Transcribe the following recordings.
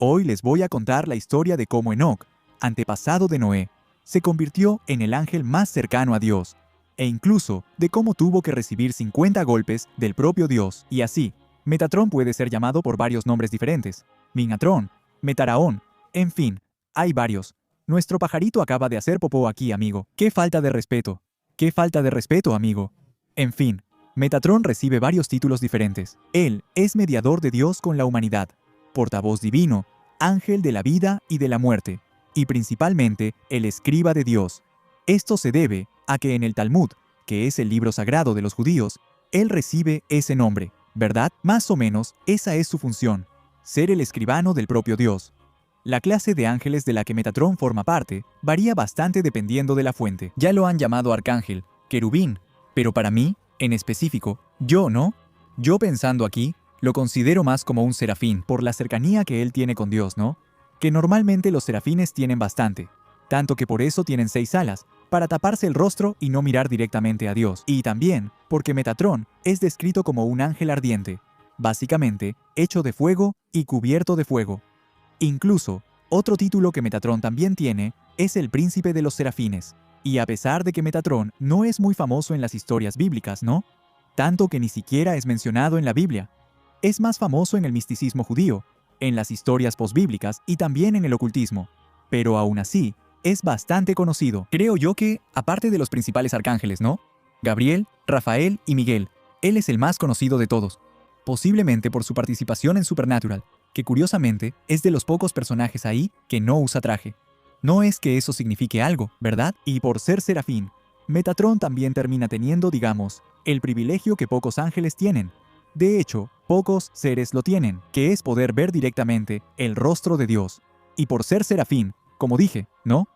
Hoy les voy a contar la historia de cómo Enoc, antepasado de Noé, se convirtió en el ángel más cercano a Dios, e incluso de cómo tuvo que recibir 50 golpes del propio Dios. Y así, Metatrón puede ser llamado por varios nombres diferentes: Minatrón, Metaraón, en fin, hay varios. Nuestro pajarito acaba de hacer popó aquí, amigo. ¡Qué falta de respeto! ¡Qué falta de respeto, amigo! En fin, Metatrón recibe varios títulos diferentes. Él es mediador de Dios con la humanidad, portavoz divino, ángel de la vida y de la muerte, y principalmente el escriba de Dios. Esto se debe a que en el Talmud, que es el libro sagrado de los judíos, él recibe ese nombre, ¿verdad? Más o menos, esa es su función, ser el escribano del propio Dios. La clase de ángeles de la que Metatrón forma parte varía bastante dependiendo de la fuente. Ya lo han llamado arcángel, querubín, pero para mí, en específico, yo pensando aquí, lo considero más como un serafín por la cercanía que él tiene con Dios, ¿no? Que normalmente los serafines tienen bastante, tanto que por eso tienen 6 alas, para taparse el rostro y no mirar directamente a Dios. Y también porque Metatrón es descrito como un ángel ardiente, básicamente hecho de fuego y cubierto de fuego. Incluso, otro título que Metatrón también tiene es el príncipe de los serafines. Y a pesar de que Metatrón no es muy famoso en las historias bíblicas, ¿no? Tanto que ni siquiera es mencionado en la Biblia. Es más famoso en el misticismo judío, en las historias posbíblicas y también en el ocultismo. Pero aún así, es bastante conocido. Creo yo que, aparte de los principales arcángeles, ¿no? Gabriel, Rafael y Miguel, él es el más conocido de todos. Posiblemente por su participación en Supernatural, que curiosamente es de los pocos personajes ahí que no usa traje. No es que eso signifique algo, ¿verdad? Y por ser serafín, Metatrón también termina teniendo, digamos, el privilegio que pocos ángeles tienen. De hecho, pocos seres lo tienen, que es poder ver directamente el rostro de Dios. Y por ser serafín, como dije, ¿no?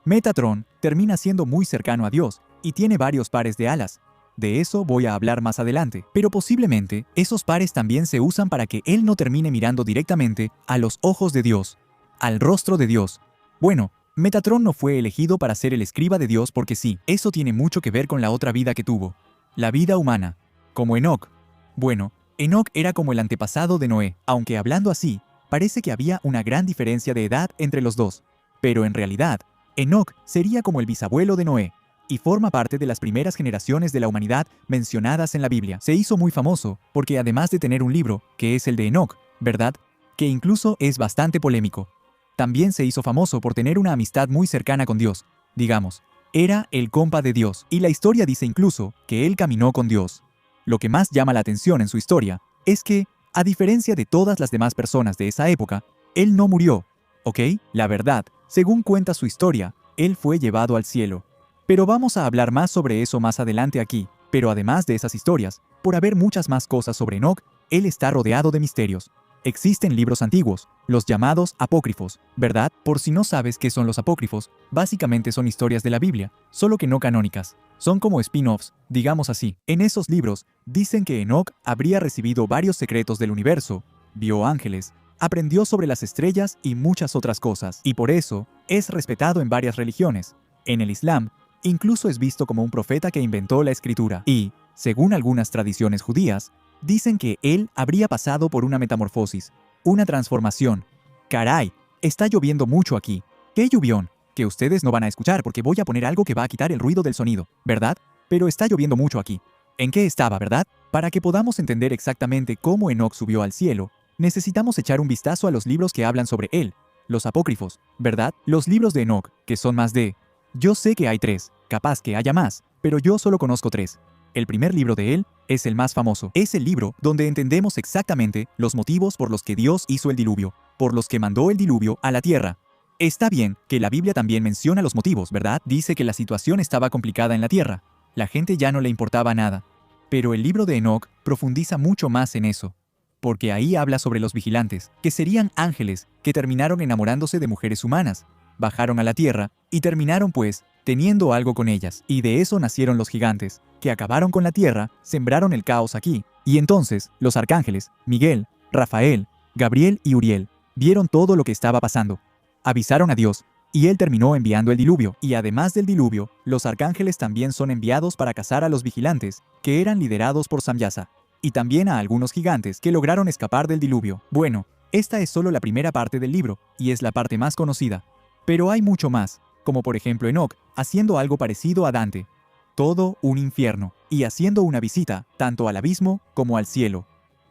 Metatrón termina siendo muy cercano a Dios y tiene varios pares de alas. De eso voy a hablar más adelante, pero posiblemente esos pares también se usan para que él no termine mirando directamente a los ojos de Dios, al rostro de Dios. Bueno, Metatrón no fue elegido para ser el escriba de Dios porque sí, eso tiene mucho que ver con la otra vida que tuvo, la vida humana, como Enoc. Bueno, Enoc era como el antepasado de Noé, aunque hablando así, parece que había una gran diferencia de edad entre los dos. Pero en realidad, Enoc sería como el bisabuelo de Noé, y forma parte de las primeras generaciones de la humanidad mencionadas en la Biblia. Se hizo muy famoso porque además de tener un libro, que es el de Enoc, ¿verdad? Que incluso es bastante polémico. También se hizo famoso por tener una amistad muy cercana con Dios, digamos. Era el compa de Dios, y la historia dice incluso que él caminó con Dios. Lo que más llama la atención en su historia es que, a diferencia de todas las demás personas de esa época, él no murió, ¿ok? La verdad, según cuenta su historia, él fue llevado al cielo. Pero vamos a hablar más sobre eso más adelante aquí. Pero además de esas historias, por haber muchas más cosas sobre Enoc, él está rodeado de misterios. Existen libros antiguos, los llamados apócrifos, ¿verdad? Por si no sabes qué son los apócrifos, básicamente son historias de la Biblia, solo que no canónicas. Son como spin-offs, digamos así. En esos libros, dicen que Enoc habría recibido varios secretos del universo, vio ángeles, aprendió sobre las estrellas y muchas otras cosas. Y por eso, es respetado en varias religiones. En el Islam, incluso es visto como un profeta que inventó la escritura. Y, según algunas tradiciones judías, dicen que él habría pasado por una metamorfosis, una transformación. Caray, está lloviendo mucho aquí. ¡Qué lluvión! Que ustedes no van a escuchar porque voy a poner algo que va a quitar el ruido del sonido, ¿verdad? Pero está lloviendo mucho aquí. ¿En qué estaba, verdad? Para que podamos entender exactamente cómo Enoc subió al cielo, necesitamos echar un vistazo a los libros que hablan sobre él, los apócrifos, ¿verdad? Los libros de Enoc, que son más de... Yo sé que hay 3, capaz que haya más, pero yo solo conozco 3. El primer libro de él es el más famoso. Es el libro donde entendemos exactamente los motivos por los que Dios hizo el diluvio, por los que mandó el diluvio a la tierra. Está bien que la Biblia también menciona los motivos, ¿verdad? Dice que la situación estaba complicada en la tierra. La gente ya no le importaba nada. Pero el libro de Enoc profundiza mucho más en eso. Porque ahí habla sobre los vigilantes, que serían ángeles que terminaron enamorándose de mujeres humanas. Bajaron a la tierra y terminaron pues teniendo algo con ellas. Y de eso nacieron los gigantes, que acabaron con la tierra, sembraron el caos aquí. Y entonces los arcángeles, Miguel, Rafael, Gabriel y Uriel, vieron todo lo que estaba pasando. Avisaron a Dios, y él terminó enviando el diluvio. Y además del diluvio, los arcángeles también son enviados para cazar a los vigilantes, que eran liderados por Samyasa. Y también a algunos gigantes que lograron escapar del diluvio. Bueno, Esta es solo la primera parte del libro, y es la parte más conocida. Pero hay mucho más, como por ejemplo Enoc, haciendo algo parecido a Dante. Todo un infierno, y haciendo una visita, tanto al abismo como al cielo.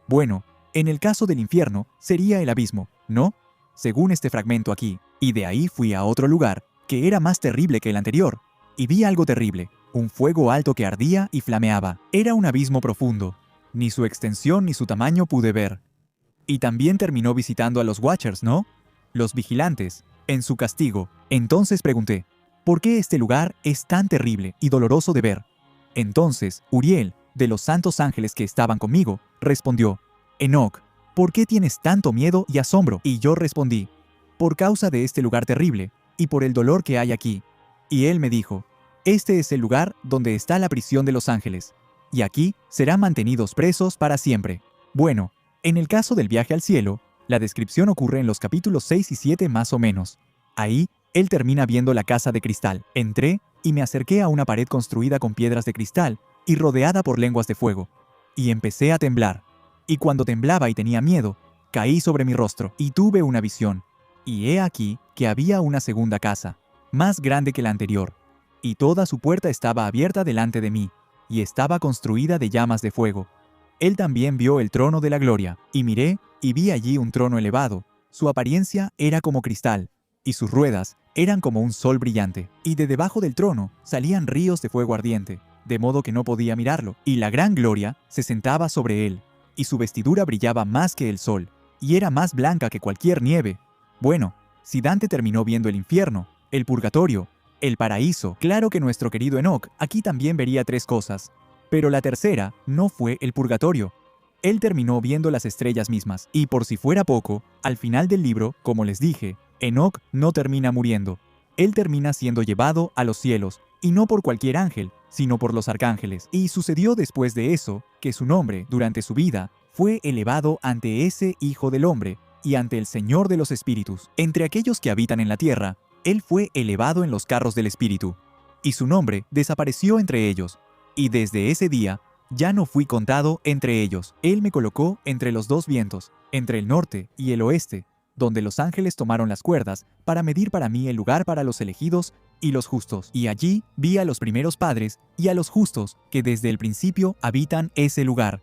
Bueno, en el caso del infierno, sería el abismo, ¿no? Según este fragmento aquí. Y de ahí fui a otro lugar, que era más terrible que el anterior, y vi algo terrible, un fuego alto que ardía y flameaba. Era un abismo profundo. Ni su extensión ni su tamaño pude ver. Y también terminó visitando a los Watchers, ¿no? Los vigilantes, en su castigo. Entonces pregunté, ¿por qué este lugar es tan terrible y doloroso de ver? Entonces, Uriel, de los santos ángeles que estaban conmigo, respondió, Enoc, ¿por qué tienes tanto miedo y asombro? Y yo respondí, por causa de este lugar terrible, y por el dolor que hay aquí. Y él me dijo, este es el lugar donde está la prisión de los ángeles, y aquí serán mantenidos presos para siempre. Bueno, en el caso del viaje al cielo, la descripción ocurre en los capítulos 6 y 7 más o menos. Ahí, él termina viendo la casa de cristal. Entré y me acerqué a una pared construida con piedras de cristal y rodeada por lenguas de fuego. Y empecé a temblar. Y cuando temblaba y tenía miedo, caí sobre mi rostro y tuve una visión. Y he aquí que había una segunda casa, más grande que la anterior, y toda su puerta estaba abierta delante de mí, y estaba construida de llamas de fuego. Él también vio el trono de la gloria, y miré, y vi allí un trono elevado. Su apariencia era como cristal, y sus ruedas eran como un sol brillante. Y de debajo del trono salían ríos de fuego ardiente, de modo que no podía mirarlo. Y la gran gloria se sentaba sobre él, y su vestidura brillaba más que el sol, y era más blanca que cualquier nieve. Bueno, si Dante terminó viendo el infierno, el purgatorio, el paraíso, claro que nuestro querido Enoc aquí también vería tres cosas. Pero la tercera no fue el purgatorio. Él terminó viendo las estrellas mismas. Y por si fuera poco, al final del libro, como les dije, Enoc no termina muriendo. Él termina siendo llevado a los cielos, y no por cualquier ángel, sino por los arcángeles. Y sucedió después de eso, que su nombre, durante su vida, fue elevado ante ese Hijo del Hombre, y ante el Señor de los Espíritus. Entre aquellos que habitan en la tierra, él fue elevado en los carros del Espíritu, y su nombre desapareció entre ellos, y desde ese día ya no fui contado entre ellos. Él me colocó entre los dos vientos, entre el norte y el oeste, donde los ángeles tomaron las cuerdas para medir para mí el lugar para los elegidos y los justos. Y allí vi a los primeros padres y a los justos que desde el principio habitan ese lugar.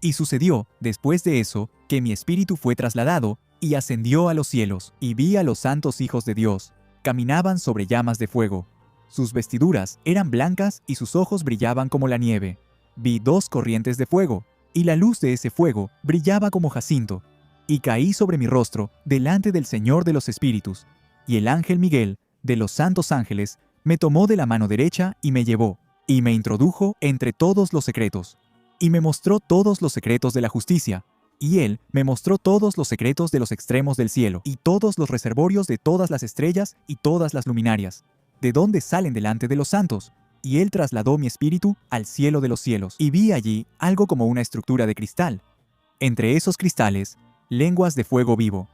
Y sucedió, después de eso, que mi espíritu fue trasladado y ascendió a los cielos, y vi a los santos hijos de Dios. Caminaban sobre llamas de fuego. Sus vestiduras eran blancas y sus ojos brillaban como la nieve. Vi dos corrientes de fuego, y la luz de ese fuego brillaba como jacinto. Y caí sobre mi rostro delante del Señor de los Espíritus. Y el ángel Miguel, de los santos ángeles, me tomó de la mano derecha y me llevó, y me introdujo entre todos los secretos. Y me mostró todos los secretos de la justicia, y él me mostró todos los secretos de los extremos del cielo, y todos los reservorios de todas las estrellas y todas las luminarias, de donde salen delante de los santos, y él trasladó mi espíritu al cielo de los cielos, y vi allí algo como una estructura de cristal. Entre esos cristales, lenguas de fuego vivo.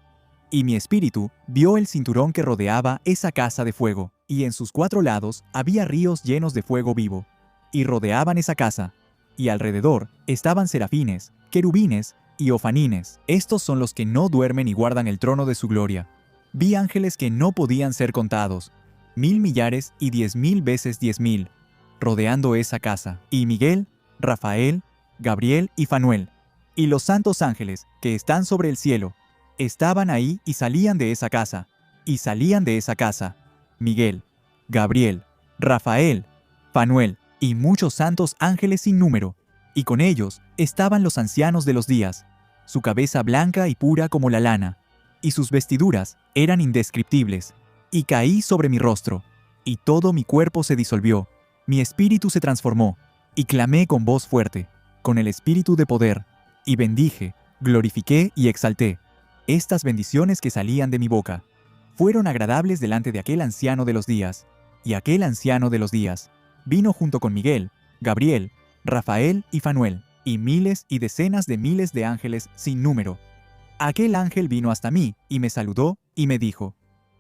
Y mi espíritu vio el cinturón que rodeaba esa casa de fuego, y en sus cuatro lados había ríos llenos de fuego vivo, y rodeaban esa casa. Y alrededor estaban serafines, querubines y ofanines. Estos son los que no duermen y guardan el trono de su gloria. Vi ángeles que no podían ser contados, 1,000 millares y 10,000 veces 10,000, rodeando esa casa. Y Miguel, Rafael, Gabriel y Fanuel, y los santos ángeles que están sobre el cielo, estaban ahí y salían de esa casa. Y salían de esa casa Miguel, Gabriel, Rafael, Fanuel, y muchos santos ángeles sin número, y con ellos estaban los ancianos de los días, su cabeza blanca y pura como la lana, y sus vestiduras eran indescriptibles, y caí sobre mi rostro, y todo mi cuerpo se disolvió, mi espíritu se transformó, y clamé con voz fuerte, con el espíritu de poder, y bendije, glorifiqué y exalté. Estas bendiciones que salían de mi boca fueron agradables delante de aquel anciano de los días, y aquel anciano de los días vino junto con Miguel, Gabriel, Rafael y Fanuel, y miles y decenas de miles de ángeles sin número. Aquel ángel vino hasta mí, y me saludó, y me dijo,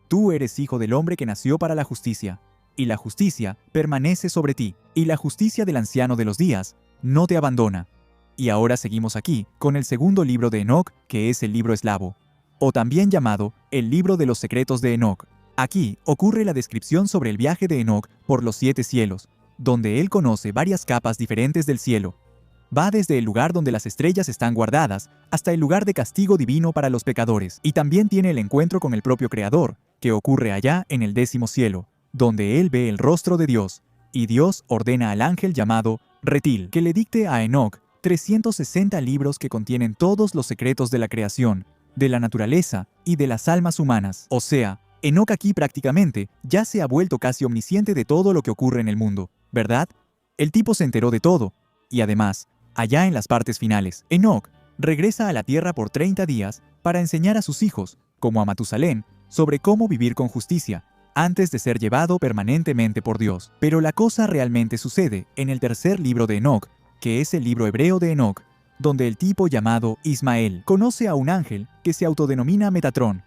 «Tú eres hijo del hombre que nació para la justicia, y la justicia permanece sobre ti, y la justicia del anciano de los días no te abandona». Y ahora seguimos aquí, con el segundo libro de Enoc, que es el libro eslavo. o también llamado el libro de los secretos de Enoc. Aquí ocurre la descripción sobre el viaje de Enoc por los 7 cielos, donde él conoce varias capas diferentes del cielo. Va desde el lugar donde las estrellas están guardadas hasta el lugar de castigo divino para los pecadores, y también tiene el encuentro con el propio Creador, que ocurre allá en el 10º cielo, donde él ve el rostro de Dios, y Dios ordena al ángel llamado Retil que le dicte a Enoc 360 libros que contienen todos los secretos de la creación, de la naturaleza y de las almas humanas. O sea, Enoc aquí prácticamente ya se ha vuelto casi omnisciente de todo lo que ocurre en el mundo, ¿verdad? El tipo se enteró de todo, y además, allá en las partes finales, Enoc regresa a la tierra por 30 días para enseñar a sus hijos, como a Matusalén, sobre cómo vivir con justicia, antes de ser llevado permanentemente por Dios. Pero la cosa realmente sucede en el tercer libro de Enoc, que es el libro hebreo de Enoc, donde el tipo llamado Ismael conoce a un ángel que se autodenomina Metatrón.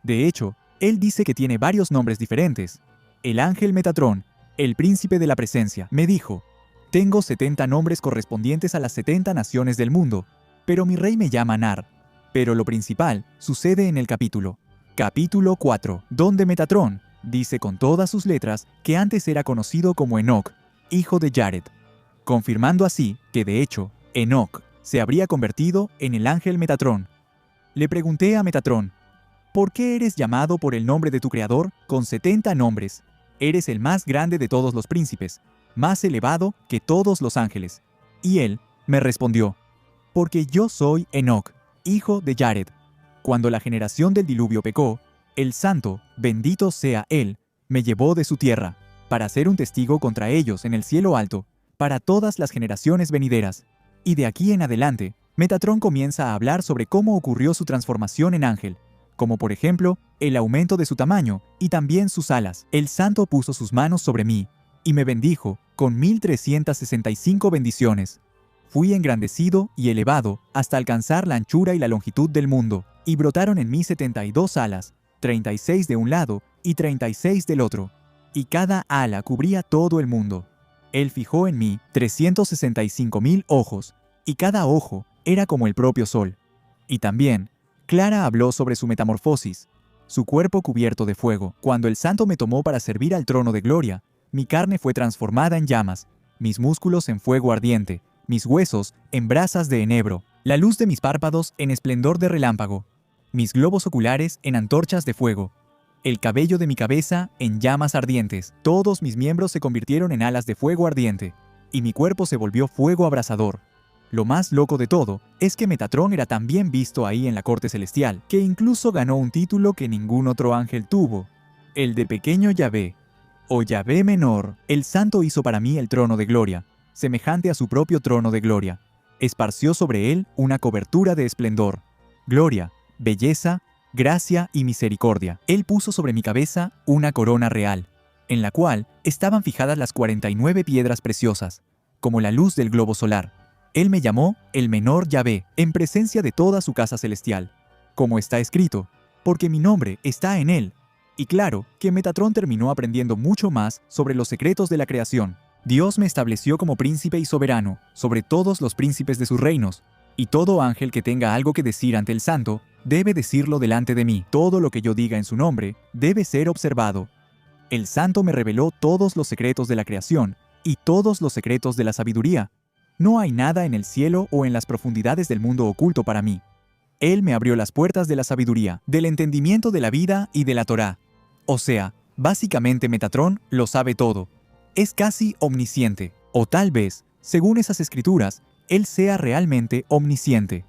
De hecho, él dice que tiene varios nombres diferentes. El ángel Metatrón, el príncipe de la presencia, me dijo: tengo 70 nombres correspondientes a las 70 naciones del mundo, pero mi rey me llama Nar. Pero lo principal sucede en el capítulo 4, donde Metatrón dice con todas sus letras que antes era conocido como Enoc, hijo de Jared, confirmando así que de hecho Enoc se habría convertido en el ángel Metatrón. Le pregunté a Metatrón: ¿por qué eres llamado por el nombre de tu creador con 70 nombres? Eres el más grande de todos los príncipes, más elevado que todos los ángeles. Y él me respondió: porque yo soy Enoc, hijo de Jared. Cuando la generación del diluvio pecó, el santo, bendito sea él, me llevó de su tierra, para ser un testigo contra ellos en el cielo alto, para todas las generaciones venideras. Y de aquí en adelante, Metatrón comienza a hablar sobre cómo ocurrió su transformación en ángel, como por ejemplo, el aumento de su tamaño y también sus alas. El santo puso sus manos sobre mí, y me bendijo con 1365 bendiciones. Fui engrandecido y elevado hasta alcanzar la anchura y la longitud del mundo, y brotaron en mí 72 alas, 36 de un lado y 36 del otro, y cada ala cubría todo el mundo. Él fijó en mí 365,000 ojos, y cada ojo era como el propio sol. Y también, Clara habló sobre su metamorfosis, su cuerpo cubierto de fuego. Cuando el santo me tomó para servir al trono de gloria, mi carne fue transformada en llamas, mis músculos en fuego ardiente, mis huesos en brasas de enebro, la luz de mis párpados en esplendor de relámpago, mis globos oculares en antorchas de fuego, el cabello de mi cabeza en llamas ardientes. Todos mis miembros se convirtieron en alas de fuego ardiente, y mi cuerpo se volvió fuego abrasador. Lo más loco de todo es que Metatrón era tan bien visto ahí en la corte celestial, que incluso ganó un título que ningún otro ángel tuvo, el de pequeño Yahvé, o Yahvé menor. El santo hizo para mí el trono de gloria, semejante a su propio trono de gloria. Esparció sobre él una cobertura de esplendor, gloria, belleza, gracia y misericordia. Él puso sobre mi cabeza una corona real, en la cual estaban fijadas las 49 piedras preciosas, como la luz del globo solar. Él me llamó el menor Yahvé, en presencia de toda su casa celestial, como está escrito, porque mi nombre está en él. Y claro que Metatrón terminó aprendiendo mucho más sobre los secretos de la creación. Dios me estableció como príncipe y soberano sobre todos los príncipes de sus reinos, y todo ángel que tenga algo que decir ante el santo debe decirlo delante de mí. Todo lo que yo diga en su nombre debe ser observado. El santo me reveló todos los secretos de la creación y todos los secretos de la sabiduría. No hay nada en el cielo o en las profundidades del mundo oculto para mí. Él me abrió las puertas de la sabiduría, del entendimiento de la vida y de la Torá. O sea, básicamente Metatrón lo sabe todo. Es casi omnisciente, o tal vez, según esas escrituras, él sea realmente omnisciente.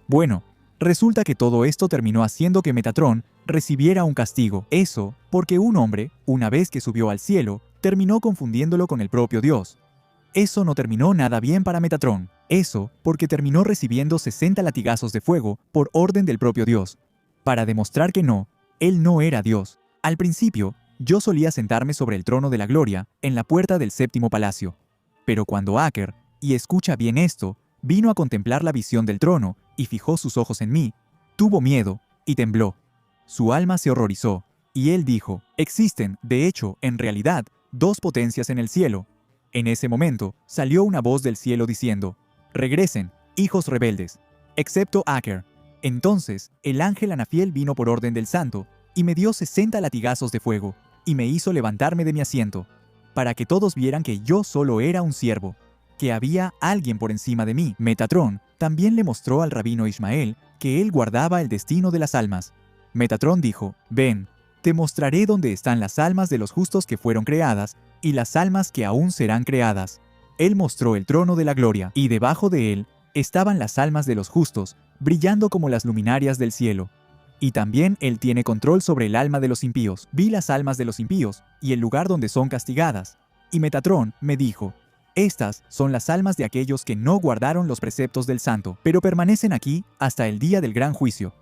Bueno, resulta que todo esto terminó haciendo que Metatrón recibiera un castigo. Eso porque un hombre, una vez que subió al cielo, terminó confundiéndolo con el propio Dios. Eso no terminó nada bien para Metatrón. Eso porque terminó recibiendo 60 latigazos de fuego por orden del propio Dios, para demostrar que no, él no era Dios. Al principio, yo solía sentarme sobre el trono de la gloria en la puerta del séptimo palacio. Pero cuando Aker, y escucha bien esto, vino a contemplar la visión del trono y fijó sus ojos en mí, tuvo miedo y tembló. Su alma se horrorizó, y él dijo: existen, de hecho, en realidad, 2 potencias en el cielo. En ese momento, salió una voz del cielo diciendo: regresen, hijos rebeldes, excepto Aker. Entonces, el ángel Anafiel vino por orden del santo, y me dio 60 latigazos de fuego, y me hizo levantarme de mi asiento, para que todos vieran que yo solo era un siervo, que había alguien por encima de mí. Metatrón también le mostró al rabino Ismael que él guardaba el destino de las almas. Metatrón dijo: ven, te mostraré dónde están las almas de los justos que fueron creadas y las almas que aún serán creadas. Él mostró el trono de la gloria, y debajo de él estaban las almas de los justos, brillando como las luminarias del cielo. Y también él tiene control sobre el alma de los impíos. Vi las almas de los impíos y el lugar donde son castigadas. Y Metatrón me dijo: estas son las almas de aquellos que no guardaron los preceptos del santo, pero permanecen aquí hasta el día del gran juicio.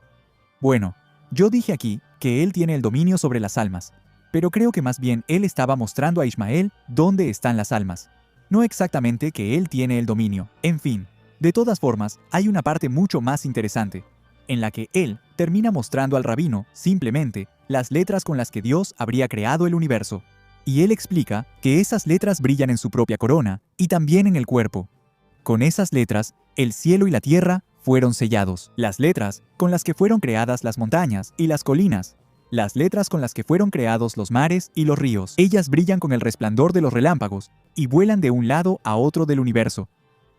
Bueno, yo dije aquí que él tiene el dominio sobre las almas, pero creo que más bien él estaba mostrando a Ismael dónde están las almas. No exactamente que él tiene el dominio. En fin, de todas formas, hay una parte mucho más interesante, en la que él termina mostrando al rabino simplemente las letras con las que Dios habría creado el universo. Y él explica que esas letras brillan en su propia corona y también en el cuerpo. Con esas letras, el cielo y la tierra fueron sellados. Las letras con las que fueron creadas las montañas y las colinas. Las letras con las que fueron creados los mares y los ríos. Ellas brillan con el resplandor de los relámpagos y vuelan de un lado a otro del universo.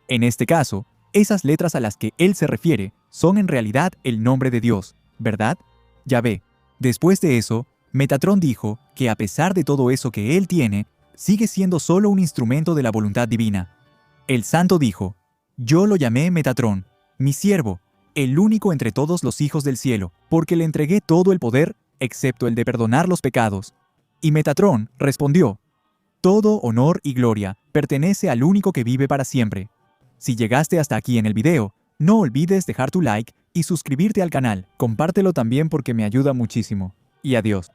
En este caso, esas letras a las que él se refiere son en realidad el nombre de Dios, ¿verdad? Yahvé. Después de eso, Metatrón dijo que a pesar de todo eso que él tiene, sigue siendo solo un instrumento de la voluntad divina. El santo dijo: yo lo llamé Metatrón, mi siervo, el único entre todos los hijos del cielo, porque le entregué todo el poder, excepto el de perdonar los pecados. Y Metatrón respondió: todo honor y gloria pertenece al único que vive para siempre. Si llegaste hasta aquí en el video, no olvides dejar tu like y suscribirte al canal. Compártelo también porque me ayuda muchísimo. Y adiós.